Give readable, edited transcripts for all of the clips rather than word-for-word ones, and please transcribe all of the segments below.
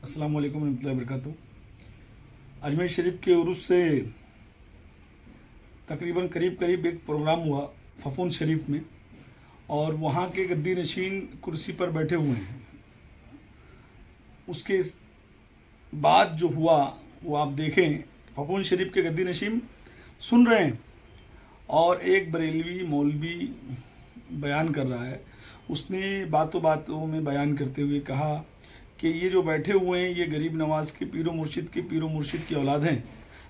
अस्सलाम वालेकुम रहमतुल्लाहि व बरकातुहू। अजमेर शरीफ के उर्स से तकरीबन करीब एक प्रोग्राम हुआ फफून शरीफ में, और वहाँ के गद्दी नशीन कुर्सी पर बैठे हुए हैं। उसके बाद जो हुआ वो आप देखें, फफून शरीफ के गद्दी नशीन सुन रहे हैं और एक बरेलवी मौलवी बयान कर रहा है। उसने बातों बातों में बयान करते हुए कहा कि ये जो बैठे हुए हैं ये गरीब नवाज के पीरो मुर्शिद की औलाद हैं।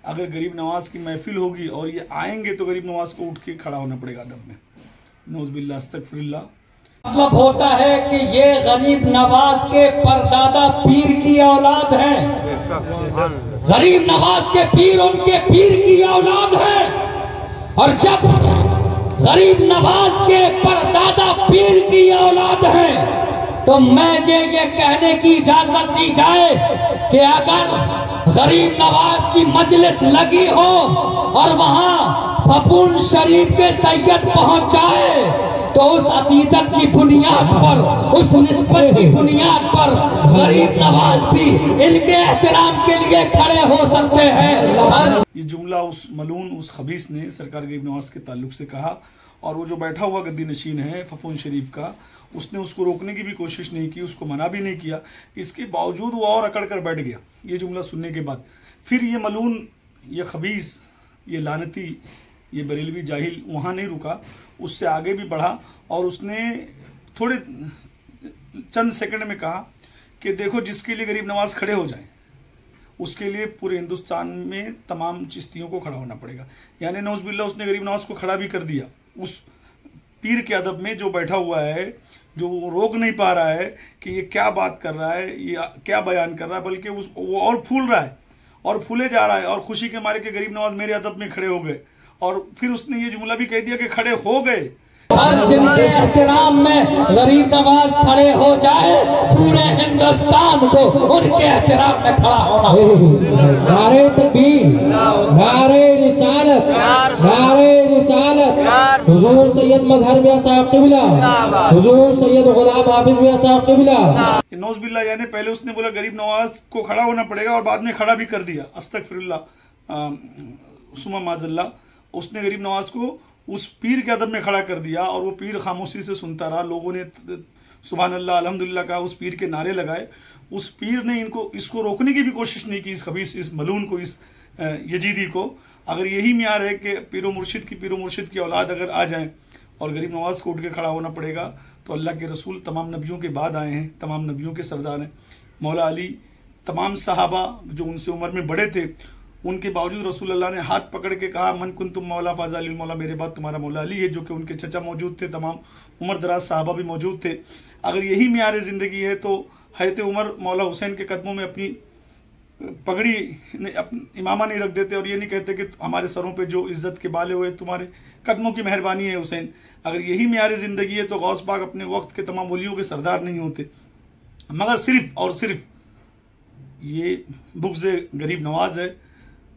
अगर गरीब नवाज की महफिल होगी और ये आएंगे तो गरीब नवाज को उठ के खड़ा होना पड़ेगा अदब में। नौज़ुबिल्लाह अस्तगफिरुल्लाह। मतलब होता है कि ये गरीब नवाज के परदादा पीर की औलाद है। गरीब नवाज के पीर उनके पीर की औलाद है, और जब गरीब नवाज के परदादा पीर की औलाद है तो मुझे ये कहने की इजाजत दी जाए कि अगर गरीब नवाज की मजलिस लगी हो और वहां फफून शरीफ के सैयद पहुंच जाए तो उस अकीदत की बुनियाद पर, उस निस्बत की बुनियाद पर गरीब नवाज भी इनके एहतराम के लिए खड़े हो सकते हैं। ये जुमला उस मलून, उस खबीस ने सरकार गरीब नवाज के ताल्लुक से कहा, और वो जो बैठा हुआ गद्दी नशीन है फफून शरीफ का, उसने उसको रोकने की भी कोशिश नहीं की, उसको मना भी नहीं किया। इसके बावजूद वो और अकड़ कर बैठ गया ये जुमला सुनने के बाद। फिर ये मलून, ये खबीस, ये लानती, ये बरेलवी जाहिल वहाँ नहीं रुका, उससे आगे भी बढ़ा और उसने थोड़े चंद सेकंड में कहा कि देखो, जिसके लिए गरीब नवाज खड़े हो जाए उसके लिए पूरे हिंदुस्तान में तमाम चिश्तियों को खड़ा होना पड़ेगा। यानी नौज़ुबिल्लाह उसने गरीब नवाज को खड़ा भी कर दिया उस पीर के अदब में जो बैठा हुआ है, जो रोक नहीं पा रहा है कि ये क्या बात कर रहा है, ये क्या बयान कर रहा है, बल्कि वो और फूल रहा है और फूले जा रहा है, और खुशी के मारे के गरीब नवाज मेरे अदब में खड़े हो गए। और फिर उसने ये जुमला भी कह दिया कि खड़े हो गए। हर जिनके एहतराम में गरीब नवाज खड़े हो जाए, पूरे हिंदुस्तान को उनके एहतराम में खड़ा होना। नारे तकबीर, नारे रिसालत, नारे रिसालत। हुजूर सैयद मजहर मियां साहब क़िबला, हुजूर सैयद गुलाम हाफिज मियां साहब क़िबला। नौज़ुबिल्लाह, यानी पहले उसने बोला गरीब नवाज को खड़ा होना पड़ेगा और बाद में खड़ा भी कर दिया। अस्तगफिरुल्लाह सुम्मा माज़ल्लाह। उसने गरीब नवाज को उस पीर के अदब में खड़ा कर दिया और वो पीर खामोशी से सुनता रहा। लोगों ने सुभान अल्लाह अल्हम्दुलिल्लाह कहा, उस पीर के नारे लगाए। उस पीर ने इसको रोकने की भी कोशिश नहीं की, इस खबीस, इस मलून को, इस यजीदी को। अगर यही म्यार है कि पीरो मुर्शिद की औलाद अगर आ जाए और गरीब नवाज को उठ के खड़ा होना पड़ेगा, तो अल्लाह के रसूल तमाम नबियों के बाद आए हैं, तमाम नबियों के सरदार हैं। मौला अली, तमाम सहाबा जो उनसे उम्र में बड़े थे, उनके बावजूद रसूल अल्लाह ने हाथ पकड़ के कहा, मन कुन तुम मौला फ़ाज़ा मौला, मेरे बाद तुम्हारा मौला अली है, जो कि उनके चचा मौजूद थे। तमाम उम्र दराज सहाबा भी मौजूद थे। अगर यही म्यार ज़िंदगी है तो हज़रत उमर मौला हुसैन के कदमों में अपनी पगड़ी इमामा नहीं रख देते और ये नहीं कहते कि हमारे सरों पे जो इज्जत के बाले हुए तुम्हारे कदमों की मेहरबानी है हुसैन। अगर यही म्यार ज़िंदगी है तो गौस पाक अपने वक्त के तमाम वलियों के सरदार नहीं होते। मगर सिर्फ और सिर्फ ये बुग़्ज़ गरीब नवाज है,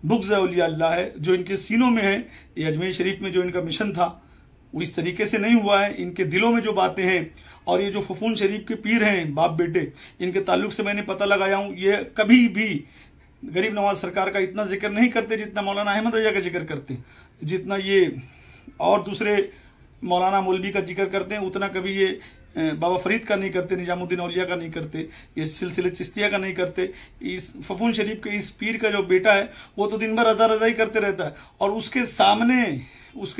बुग़्ज़ औलिया अल्लाह है जो इनके सीनों में है। ये अजमेर शरीफ में जो इनका मिशन था वो इस तरीके से नहीं हुआ है। इनके दिलों में जो बातें हैं, और ये जो फफून शरीफ के पीर हैं, बाप बेटे, इनके ताल्लुक से मैंने पता लगाया हूँ, ये कभी भी गरीब नवाज सरकार का इतना जिक्र नहीं करते जितना मौलाना अहमद रजा का जिक्र करते हैं, जितना ये और दूसरे मौलाना मौलवी का जिक्र करते हैं, उतना कभी ये बाबा फरीद का नहीं करते, निजामुद्दीन औलिया का नहीं करते, ये सिलसिले चिश्तिया का नहीं करते। इस फफून शरीफ के इस पीर का जो बेटा है वो तो दिन भर रजा रजाई करते रहता है, और उसके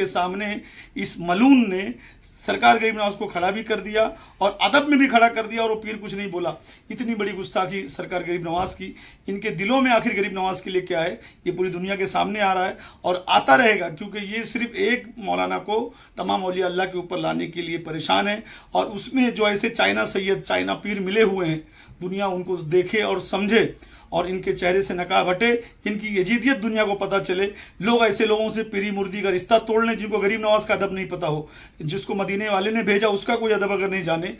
सामने इस मलून ने सरकार गरीब नवाज को खड़ा भी कर दिया और अदब में भी खड़ा कर दिया, और वो पीर कुछ नहीं बोला। इतनी बड़ी गुस्ताखी सरकार गरीब नवाज की। इनके दिलों में आखिर गरीब नवाज के लिए क्या है, ये पूरी दुनिया के सामने आ रहा है और आता रहेगा, क्योंकि ये सिर्फ एक मौलाना को तमाम औलिया अल्लाह के ऊपर लाने के लिए परेशान है। और उसमें जो ऐसे चाइना सैयद, चाइना पीर मिले हुए हैं, दुनिया उनको देखे और समझे और इनके चेहरे से नकाब हटे, इनकी यजीदियत दुनिया को पता चले। लोग ऐसे लोगों से पीरी मुर्दी का रिश्ता तोड़ लें जिनको गरीब नवाज का अदब नहीं पता हो, जिसको मदीने वाले ने भेजा उसका कोई अदब अगर नहीं जाने।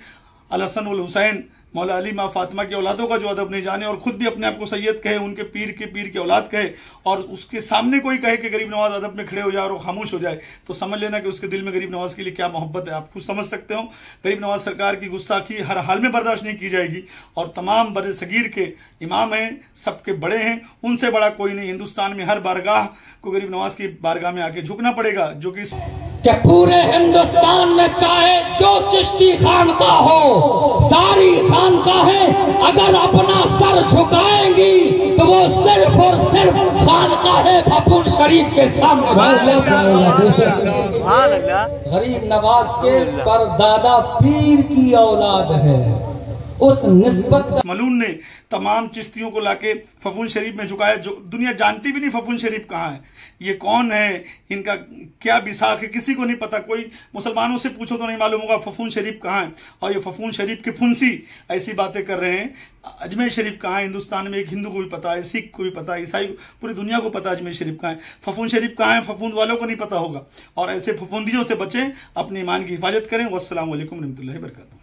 अल हसन वल हुसैन मौला अली माँ फातिमा की औलादों का जो अदब नहीं जाने और खुद भी अपने आप को सैयद कहे, उनके पीर की औलाद कहे, और उसके सामने कोई कहे कि गरीब नवाज अदब में खड़े हो जाए और खामोश हो जाए, तो समझ लेना कि उसके दिल में गरीब नवाज के लिए क्या मोहब्बत है। आप खुद समझ सकते हो। गरीब नवाज सरकार की गुस्ताखी हर हाल में बर्दाश्त नहीं की जाएगी, और तमाम बड़े सगीर के इमाम हैं, सबके बड़े हैं, उनसे बड़ा कोई नहीं। हिंदुस्तान में हर बारगाह को गरीब नवाज की बारगाह में आके झुकना पड़ेगा, जो कि पूरे हिंदुस्तान में चाहे जो चिश्ती खानका हो, सारी खानकाहें अगर अपना सर झुकाएंगी तो वो सिर्फ और सिर्फ खानकाहे फफूल शरीफ के सामने। गरीब नवाज के परदादा पीर की औलाद है। उस निस्बत मलून ने तमाम चिश्तियों को लाके फफूल शरीफ में झुकाया, जो दुनिया जानती भी नहीं फफूल शरीफ कहाँ है, ये कौन है, इनका क्या बिसाख है, किसी को नहीं पता। कोई मुसलमानों से पूछो तो नहीं मालूम होगा फफूल शरीफ कहाँ है। और ये फफूल शरीफ के फुंसी ऐसी बातें कर रहे हैं। अजमेर शरीफ कहाँ है हिंदुस्तान में, एक हिंदू को भी पता है, सिख को भी पता है, ईसाई, पूरी दुनिया को पता है अजमेर शरीफ कहाँ है। फफूल शरीफ कहाँ है फफूंद वालों को नहीं पता होगा। और ऐसे फफूंदियों से बचें, अपने ईमान की हिफाजत करें। वस्सलाम वालेकुम रहमतुल्लाहि व बरकातहू।